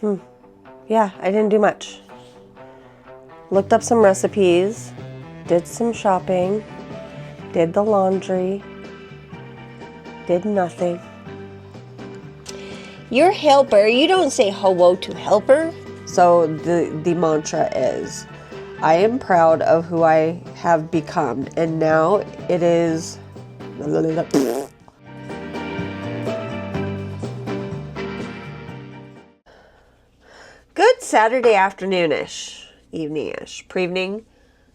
Yeah, I didn't do much. Looked up some recipes, did some shopping, did the laundry, did nothing. You're helper. You don't say hello to helper. So the mantra is, I am proud of who I have become, and now it is... Good Saturday afternoon-ish, evening-ish, pre-evening.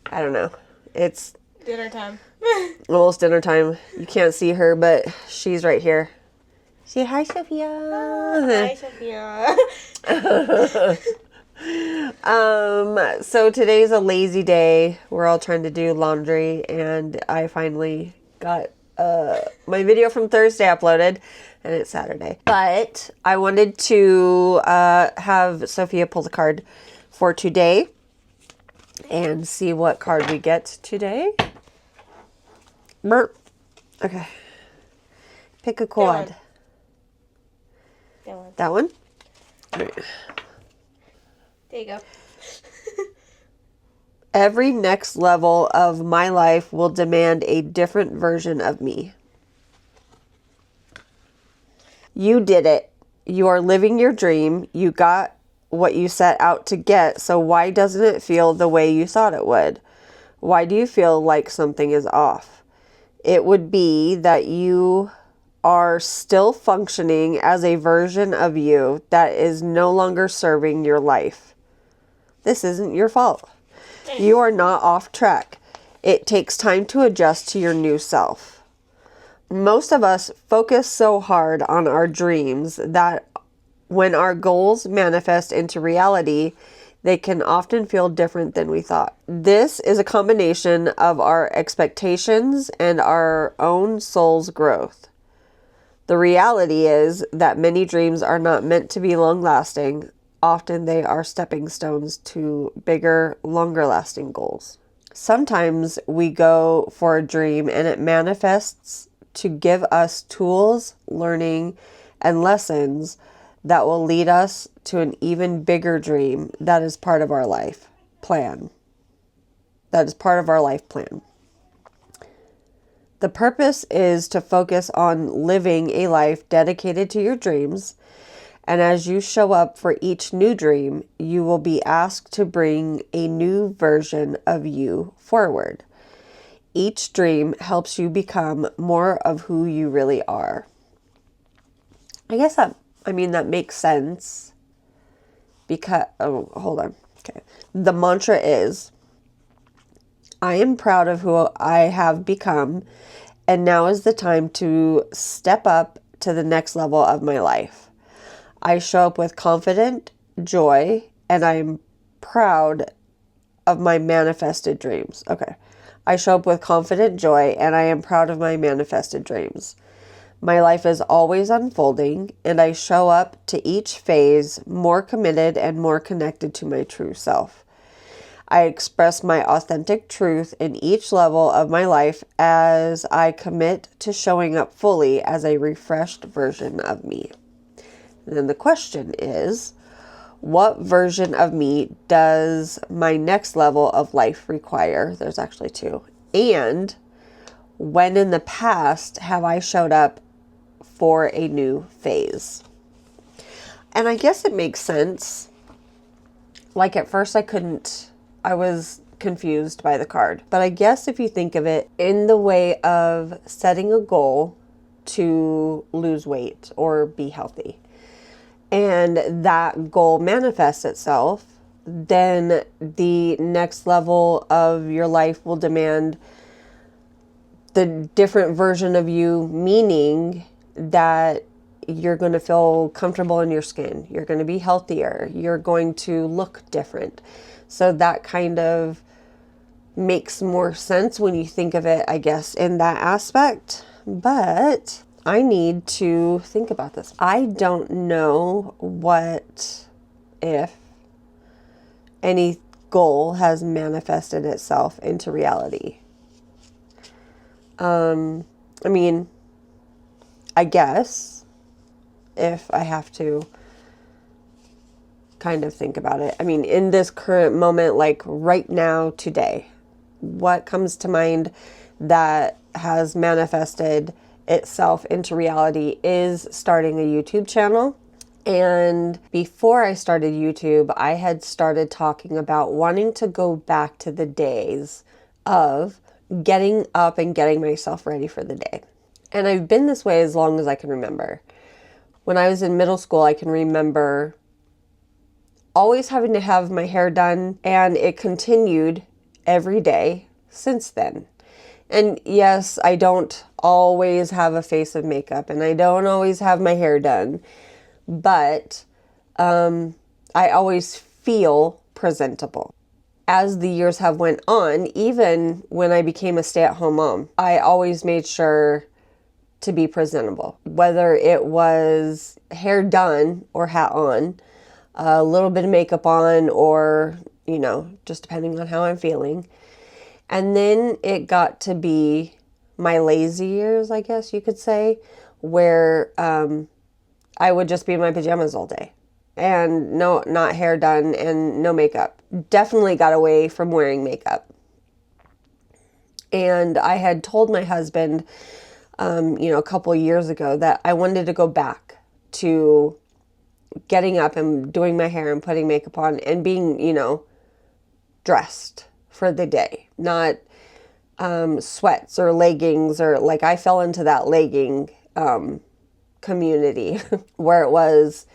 I don't know. It's dinner time. Almost dinner time. You can't see her, but she's right here. Say hi, Sophia. Hi, Sofia. So today's a lazy day. We're all trying to do laundry, and I finally got my video from Thursday uploaded, and it's Saturday. But I wanted to have Sophia pull the card for today and see what card we get today. Burp. Okay. Pick a quad. That one. That one? All right. There you go. Every next level of my life will demand a different version of me. You did it. You are living your dream. You got what you set out to get, so why doesn't it feel the way you thought it would? Why do you feel like something is off? It would be that you are still functioning as a version of you that is no longer serving your life. This isn't your fault. You are not off track. It takes time to adjust to your new self. Most of us focus so hard on our dreams that when our goals manifest into reality, they can often feel different than we thought. This is a combination of our expectations and our own soul's growth. The reality is that many dreams are not meant to be long-lasting. Often they are stepping stones to bigger, longer-lasting goals. Sometimes we go for a dream and it manifests to give us tools, learning, and lessons that will lead us to an even bigger dream that is part of our life plan. That is part of our life plan. The purpose is to focus on living a life dedicated to your dreams, and as you show up for each new dream, you will be asked to bring a new version of you forward. Each dream helps you become more of who you really are. I guess that makes sense because, hold on. Okay. The mantra is, I am proud of who I have become, and now is the time to step up to the next level of my life. I show up with confident joy, and I am proud of my manifested dreams. Okay. I show up with confident joy, and I am proud of my manifested dreams. My life is always unfolding, and I show up to each phase more committed and more connected to my true self. I express my authentic truth in each level of my life as I commit to showing up fully as a refreshed version of me. And then the question is, what version of me does my next level of life require? There's actually two. And when in the past have I showed up for a new phase? And I guess it makes sense. Like at first I was confused by the card. But I guess if you think of it in the way of setting a goal to lose weight or be healthy, and that goal manifests itself, then the next level of your life will demand the different version of you, meaning that you're going to feel comfortable in your skin. You're going to be healthier. You're going to look different. So that kind of makes more sense when you think of it, I guess, in that aspect. But I need to think about this. I don't know what if any goal has manifested itself into reality. I guess if I have to kind of think about it. I mean, in this current moment, like right now, today, what comes to mind that has manifested itself into reality is starting a YouTube channel. And before I started YouTube, I had started talking about wanting to go back to the days of getting up and getting myself ready for the day. And I've been this way as long as I can remember. When I was in middle school, I can remember always having to have my hair done, and it continued every day since then. And yes, I don't always have a face of makeup, and I don't always have my hair done, but I always feel presentable. As the years have went on, even when I became a stay-at-home mom, I always made sure to be presentable, whether it was hair done or hat on, a little bit of makeup on, or, you know, just depending on how I'm feeling. And then it got to be my lazy years, I guess you could say, where I would just be in my pajamas all day and not hair done and no makeup. Definitely got away from wearing makeup. And I had told my husband, a couple years ago that I wanted to go back to getting up and doing my hair and putting makeup on and being, dressed for the day, not sweats or leggings, or like I fell into that legging community where it was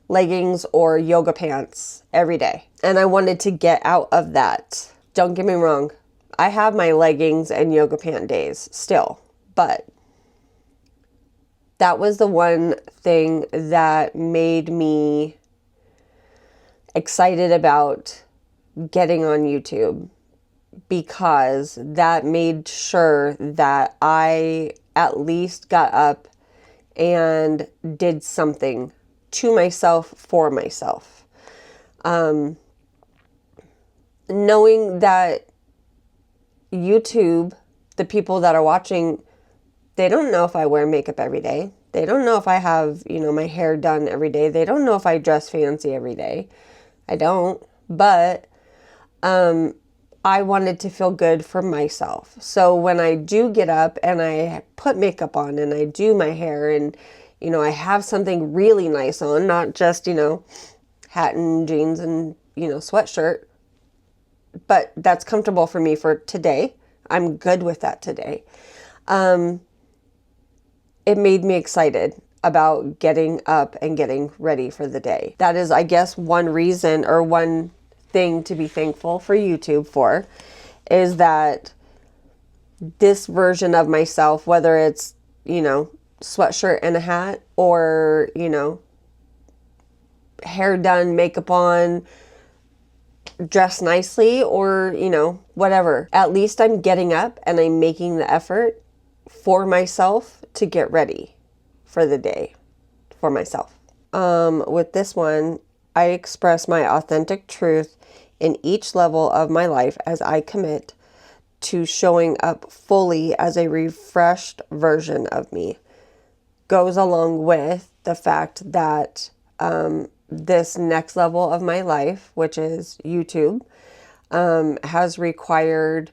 leggings or yoga pants every day. And I wanted to get out of that. Don't get me wrong. I have my leggings and yoga pant days still, but that was the one thing that made me excited about getting on YouTube, because that made sure that I at least got up and did something to myself, for myself. Knowing that YouTube, the people that are watching, they don't know if I wear makeup every day. They don't know if I have, my hair done every day. They don't know if I dress fancy every day. I don't. But I wanted to feel good for myself. So when I do get up and I put makeup on and I do my hair and, I have something really nice on, not just, hat and jeans and, sweatshirt, but that's comfortable for me for today. I'm good with that today. It made me excited about getting up and getting ready for the day. That is, I guess, one reason or one thing to be thankful for YouTube for, is that this version of myself, whether it's, sweatshirt and a hat, or, hair done, makeup on, dress nicely, or, whatever. At least I'm getting up and I'm making the effort for myself to get ready for the day for myself. With this one, I express my authentic truth in each level of my life as I commit to showing up fully as a refreshed version of me. Goes along with the fact that this next level of my life, which is YouTube, has required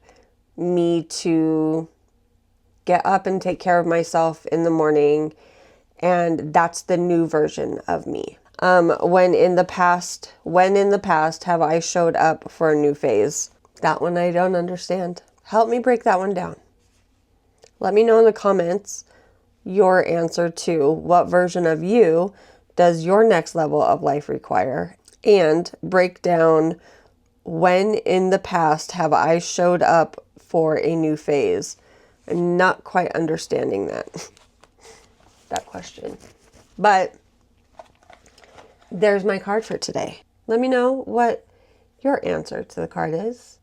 me to get up and take care of myself in the morning, and that's the new version of me. When in the past have I showed up for a new phase? That one I don't understand. Help me break that one down. Let me know in the comments your answer to what version of you does your next level of life require, and break down when in the past have I showed up for a new phase. I'm not quite understanding that question. But there's my card for today. Let me know what your answer to the card is.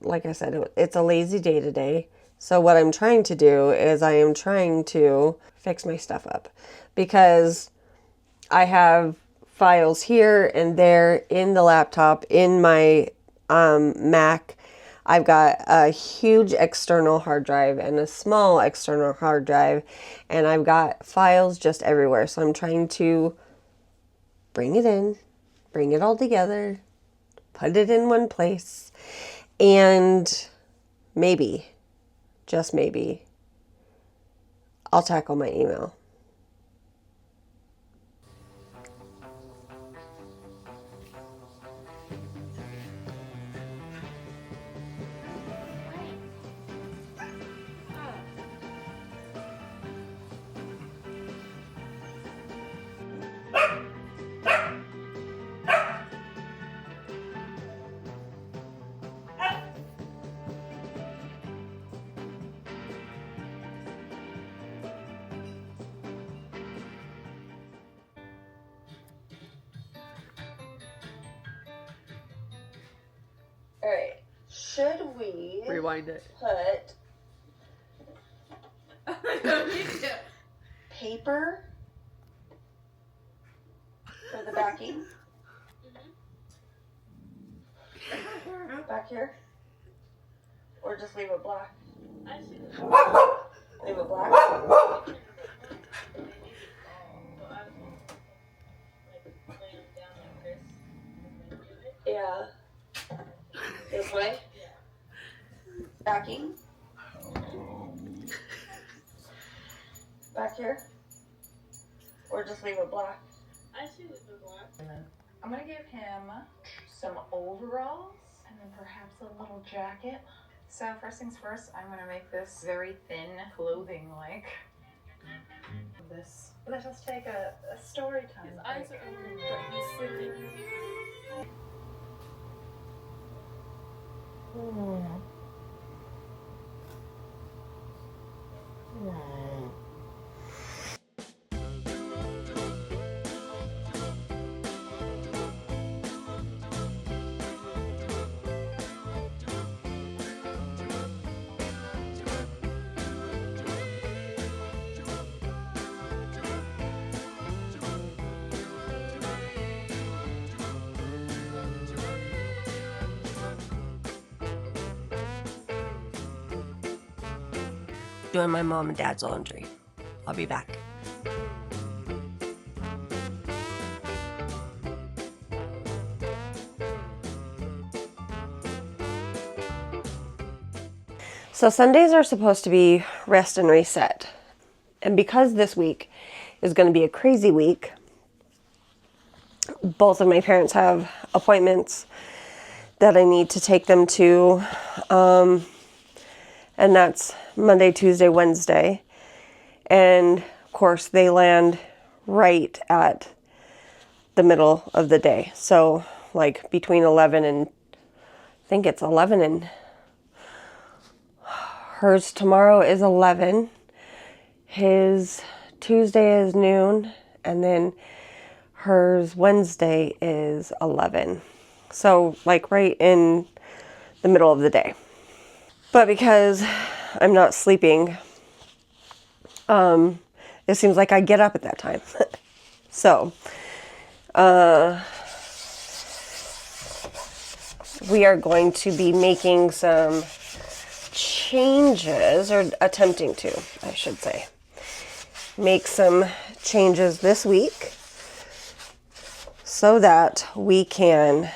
Like I said, it's a lazy day today. So what I'm trying to do is I am trying to fix my stuff up, because I have files here and there in the laptop, in my Mac. I've got a huge external hard drive and a small external hard drive, and I've got files just everywhere. So I'm trying to bring it in, bring it all together, put it in one place, and maybe, just maybe, I'll tackle my email. All right, should we rewind it? Put paper for the backing back here, or just leave it black? Leave it black. Yeah. This way? Yeah. Backing? Back here? Or just leave it black? I see leave it black. I'm gonna give him some overalls and then perhaps a little jacket. So first things first, I'm gonna make this very thin clothing like this. Let us take a story time. His eyes are open, but he's sleeping. Doing my mom and dad's laundry. I'll be back. So Sundays are supposed to be rest and reset. And because this week is going to be a crazy week, both of my parents have appointments that I need to take them to. And that's Monday, Tuesday, Wednesday. And of course they land right at the middle of the day. So like between 11 and, I think it's 11 and hers tomorrow is 11. His Tuesday is noon. And then hers Wednesday is 11. So like right in the middle of the day. But because I'm not sleeping, it seems like I get up at that time. So, we are going to be making some changes, or attempting to, I should say, make some changes this week so that we can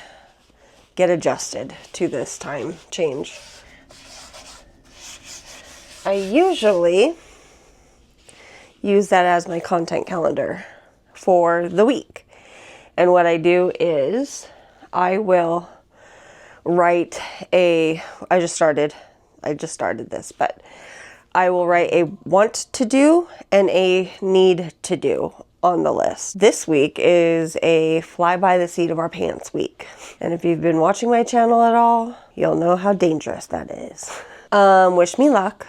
get adjusted to this time change. I usually use that as my content calendar for the week. And what I do is I will write I just started this, but I will write a want to do and a need to do on the list. This week is a fly by the seat of our pants week. And if you've been watching my channel at all, you'll know how dangerous that is. Wish me luck.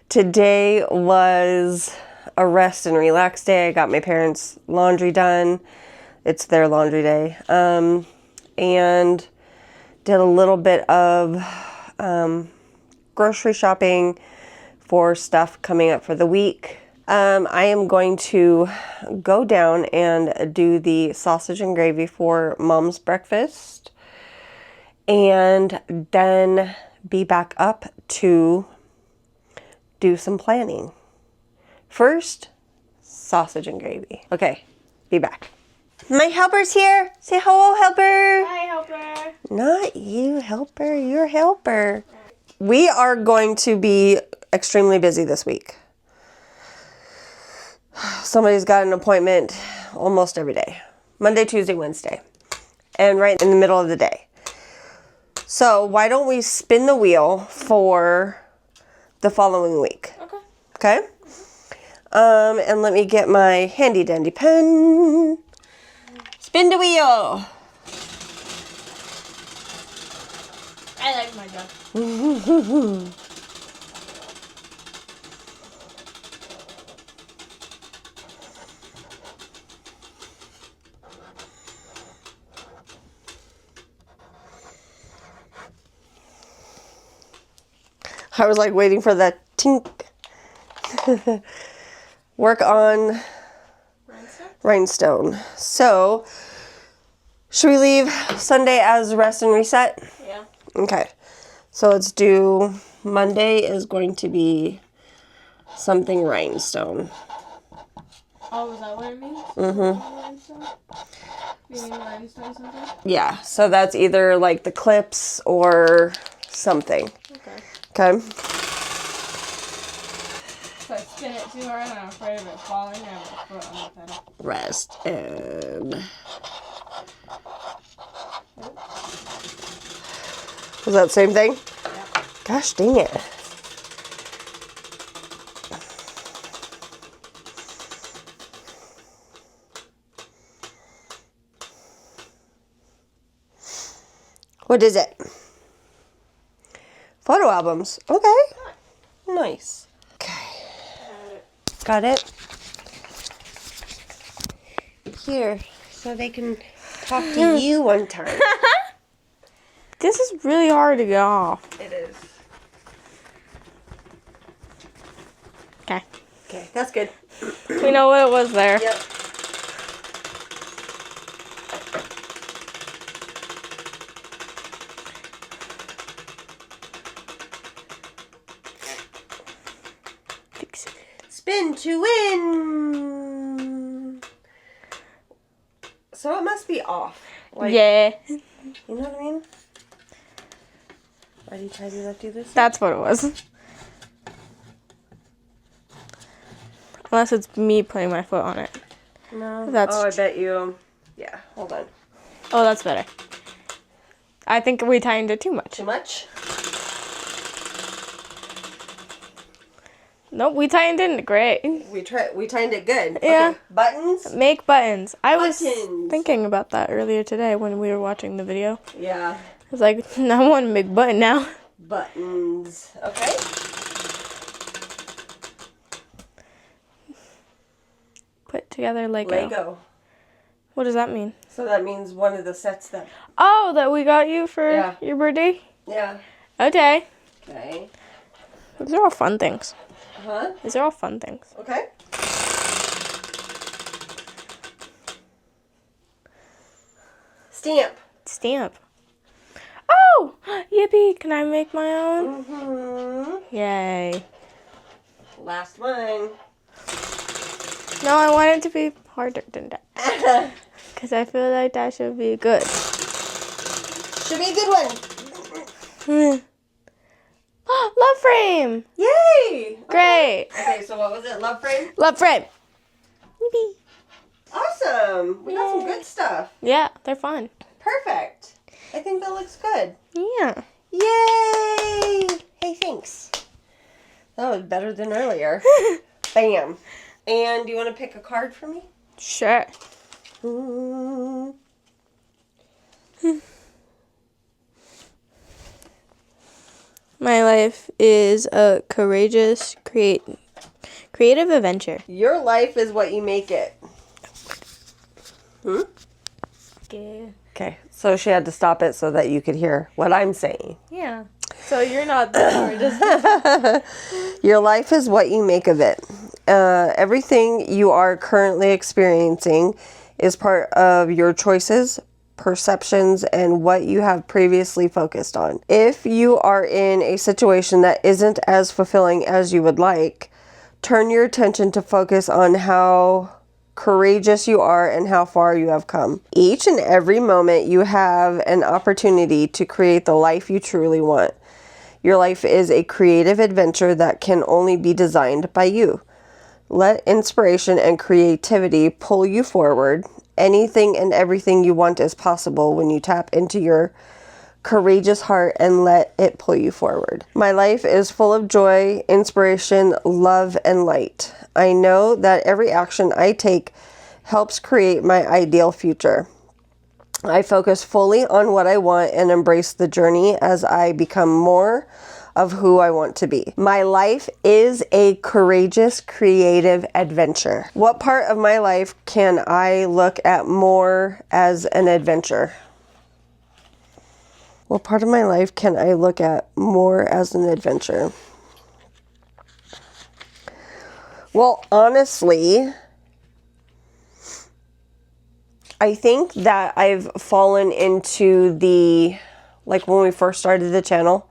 Today was a rest and relax day. I got my parents' laundry done. It's their laundry day. And did a little bit of grocery shopping for stuff coming up for the week. I am going to go down and do the sausage and gravy for Mom's breakfast. And then be back up to do some planning. First, sausage and gravy. Okay, be back. My helper's here. Say hello, helper. Hi, helper. Not you, helper. You're helper. We are going to be extremely busy this week. Somebody's got an appointment almost every day. Monday, Tuesday, Wednesday. And right in the middle of the day. So why don't we spin the wheel for the following week? Okay. Okay? And let me get my handy dandy pen. Spin the wheel. I like my job. I was like waiting for that tink. Work on rhinestone. So, should we leave Sunday as rest and reset? Yeah. Okay. So let's do Monday is going to be something rhinestone. Oh, is that what it means? Mm-hmm. You mean rhinestone something? Yeah. So that's either like the clips or something. Okay. Okay. So I spin it too hard and I'm afraid of it falling and I have my foot on the pedal. Rest and... Was that the same thing? Yeah. Gosh dang it. What is it? Photo albums. Okay. Nice. Okay. Got it? Here, so they can talk to you one time. This is really hard to get off. It is. Okay. Okay, that's good. We know what it was there. Yep. Fix it. Spin to win. So it must be off. Like, Yeah. You know what I mean? Righty, tighty, lefty, loosey. That's what it was. Unless it's me putting my foot on it. No. That's- Oh, I bet you. Yeah, hold on. Oh, that's better. I think we tightened it too much. Too much? Nope, we tightened it great. We tightened it good. Yeah. Okay. Buttons? Make buttons. I was Buttons. thinking about that earlier today when we were watching the video. Yeah. I was like, I want a big button now. Buttons. Okay. Put together Lego. Lego. What does that mean? So that means one of the sets that. Oh, that we got you for Yeah. your birthday? Yeah. Okay. Okay. These are all fun things. Huh? These are all fun things. Okay. Stamp. Stamp. Oh! Yippee! Can I make my own? Mm-hmm. Yay. Last one. No, I want it to be harder than that. Because I feel like that should be good. Should be a good one. Love frame! Yay! Great! Okay, so what was it? Love frame? Love frame! Yippee! Awesome. We got some Yay. good stuff. Yeah, they're fun. Perfect. I think that looks good. Yeah. Yay! Hey, thanks. That was better than earlier. Bam. And do you want to pick a card for me? Sure. Mm. My life is a courageous, creative adventure. Your life is what you make it. Yeah. Okay, so she had to stop it so that you could hear what I'm saying. Yeah. So you're not the courageous. Your life is what you make of it. Everything you are currently experiencing is part of your choices, perceptions, and what you have previously focused on. If you are in a situation that isn't as fulfilling as you would like, turn your attention to focus on how courageous you are, and how far you have come. Each and every moment you have an opportunity to create the life you truly want. Your life is a creative adventure that can only be designed by you. Let inspiration and creativity pull you forward. Anything and everything you want is possible when you tap into your courageous heart and let it pull you forward. My life is full of joy, inspiration, love, and light. I know that every action I take helps create my ideal future. I focus fully on what I want and embrace the journey as I become more of who I want to be. My life is a courageous, creative adventure. What part of my life can I look at more as an adventure? What part of my life can I look at more as an adventure? Well, honestly, I think that I've fallen into the, like when we first started the channel,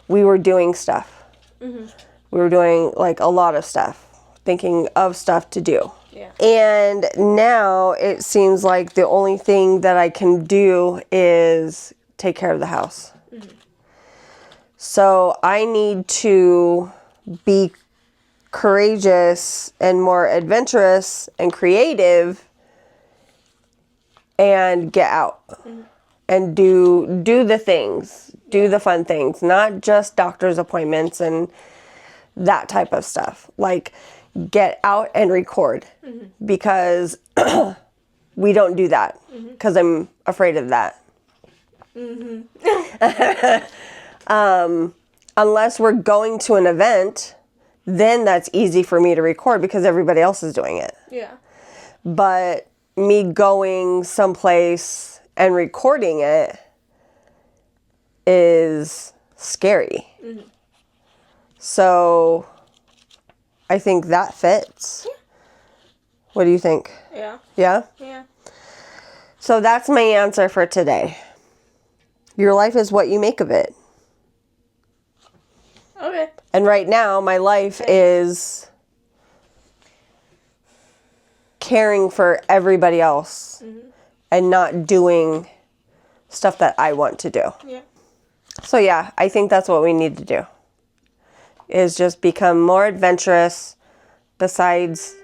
we were doing stuff. We were doing like a lot of stuff, thinking of stuff to do. Yeah. And now it seems like the only thing that I can do is take care of the house. So I need to be courageous and more adventurous and creative and get out and do the things, do the fun things, not just doctor's appointments and that type of stuff. Like get out and record because we don't do that because I'm afraid of that. Unless we're going to an event, then that's easy for me to record because everybody else is doing it. Yeah. But me going someplace and recording it is scary. So I think that fits. What do you think? Yeah. Yeah? Yeah. So that's my answer for today. Your life is what you make of it. Okay. And right now, my life is caring for everybody else and not doing stuff that I want to do. Yeah. So yeah, I think that's what we need to do. Is just become more adventurous besides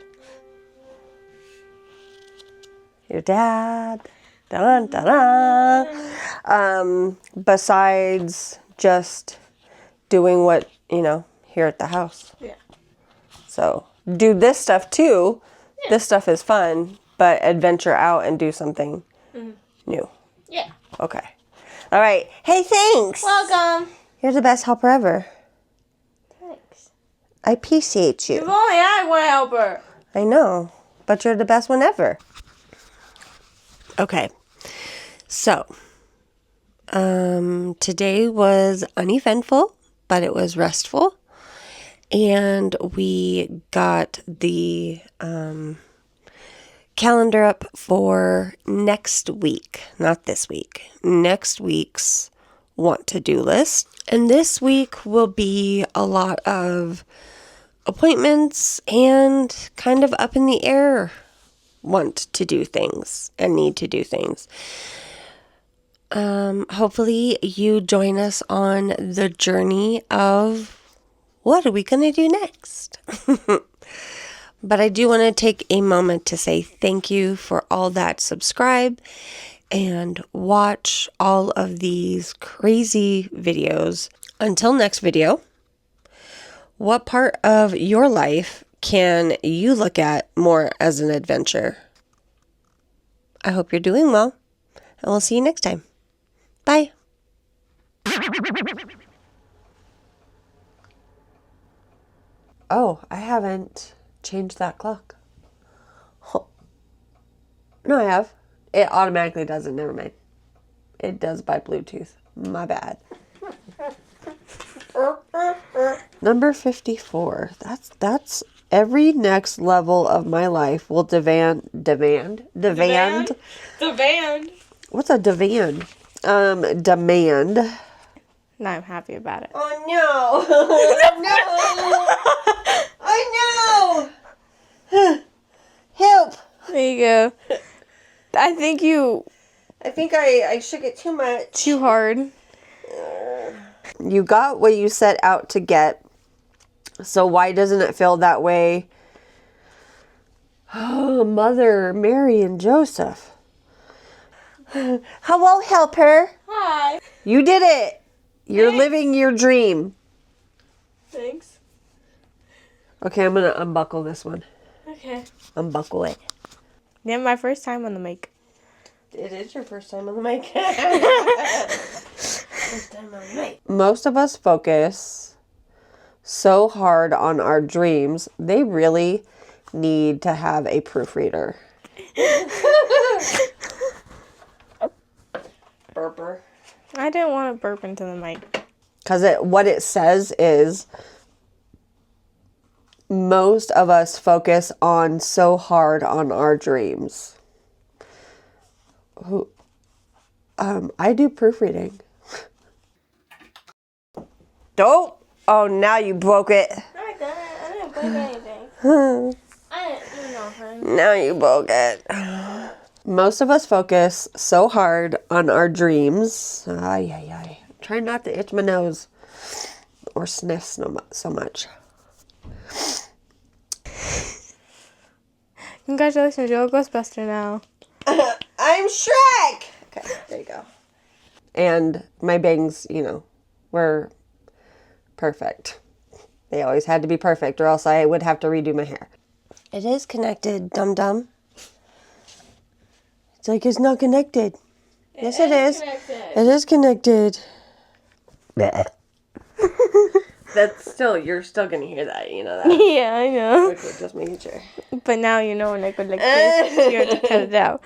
your dad. Dun, dun, dun. Besides just doing what, here at the house. Yeah. So do this stuff too. Yeah. This stuff is fun, but adventure out and do something new. Yeah. Okay. All right. Hey, thanks. Welcome. You're the best helper ever. Thanks. I appreciate you. You've only had one helper. I know, but you're the best one ever. Okay. So, today was uneventful, but it was restful. And we got the calendar up for next week, not this week, next week's want to do list. And this week will be a lot of appointments and kind of up in the air want to do things and need to do things. Hopefully you join us on the journey of what are we going to do next? But I do want to take a moment to say thank you for all that subscribe and watch all of these crazy videos. Until next video, what part of your life can you look at more as an adventure? I hope you're doing well, and we'll see you next time. Bye. Oh, I haven't changed that clock. Oh. No, I have. It automatically does it. Never mind. It does by Bluetooth. My bad. Number 54. That's every next level of my life will demand. The band. What's a demand? Demand. Now I'm happy about it. Oh no! No! I know! Help! There you go. I think you I think I shook it too much. too hard. You got what you set out to get. So why doesn't it feel that way? Oh, Mother, Mary, and Joseph. Hello, helper. Hi. You did it. You're living your dream. Thanks. Okay, I'm going to unbuckle this one. Okay. Unbuckle it. Yeah, my first time on the mic. It is your first time on the mic. First time on the mic. Most of us focus so hard on our dreams, they really need to have a proofreader. Burper. I didn't want to burp into the mic. Because what it says is most of us focus on so hard on our dreams. I do proofreading. Don't. Oh, now you broke it. I didn't break anything. I didn't, you know, honey. Now you broke it. Most of us focus so hard on our dreams. Ay. Try not to itch my nose or sniff so much. Congratulations, you're a Ghostbuster now. I'm Shrek! Okay, there you go. And my bangs, were perfect. They always had to be perfect or else I would have to redo my hair. It is connected, dum-dum. It's like it's not connected. Yes, it is. Connected. It is connected. That's still, you're still going to hear that, you know that. Yeah, I know. Okay, just making sure. But now you know when I go like this, you have to cut it out.